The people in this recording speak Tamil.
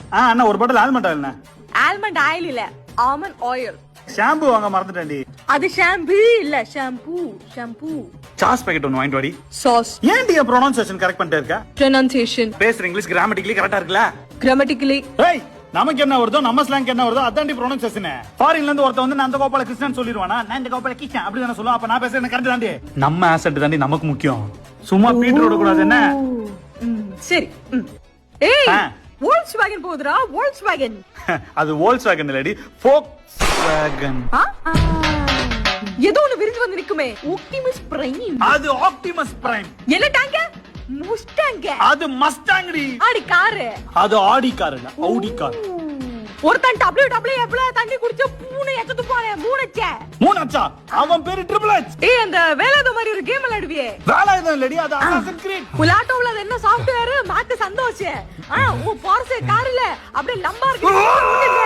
அண்ணா ஒரு பாட்டில் ஆல்மண்ட் ஆயில். ஆல்மண்ட் ஆயில் இல்ல, ஆல்மண்ட் ஆயில். ஷாம்பு வாங்க மறந்துட்டேன்டி. அது ஷாம்பு இல்ல, ஷாம்பு. ஷாம்பு. சாஸ் பாக்கெட் ஒன்னு வாங்கிட்டு வாடி. சாஸ். ஏன்டி ப்ரொனன்சியேஷன் கரெக்ட் பண்ணிட்டே இருக்க? ப்ரொனன்சியேஷன். பேசுற இங்கிலீஷ் கிராமட்டிக்கலி கரெக்ட்டா இருக்குல? கிராமட்டிக்கலி. ஏய், நமக்கு என்ன வருதோ நம்ம ஸ்லாங் என்ன வருதோ அதான்டி ப்ரொனன்சியேஷன். ஃபாரின்ல இருந்து ஒருத்த வந்து நான் அந்த கோபால கிருஷ்ணன் சொல்லிடுவானா? நான் இந்த கோபால கிருஷ்ணன் அப்படி தான சொல்லுவான். அப்ப நான் பேசுறது கரெக்ட் தான்டி. நம்ம ஆசெட் தான்டி நமக்கு முக்கியம். சும்மா பீட்டர் ஓட கூடாது என்ன? சரி. ஏய், Volkswagen போகுதுடா, Volkswagen. அது Volkswagen இல்லடி, Volkswagen. ஏதோ ஒன்னு விரிஞ்சு வந்து நிக்குமே, Optimus Prime. அது Optimus Prime. என்ன டாங்க? முஸ்டாங். அது மஸ்டாங் டி. Audi car. அது ஆடி கார் இல்ல, ஆடி கார். ஒருத்தன் WWF தண்ணி குடிச்ச பூனை எச்ச துப்பானே, மூணச்சே. மூணச்சா? அவன் பேரு ட்ரிபிள் எச். ஏய், அந்த வேலாத மாதிரி ஒரு கேம் விளையாடுவியே. வேலாத இல்லடி, அது அசாசின் கிரீட். உலாட்டோல அது என்ன சாஃப்ட்வேர்? மேக் சந்தோஷ். ஓ பார்சே கார் இல்ல, அப்படியே லம்பா இருக்கு.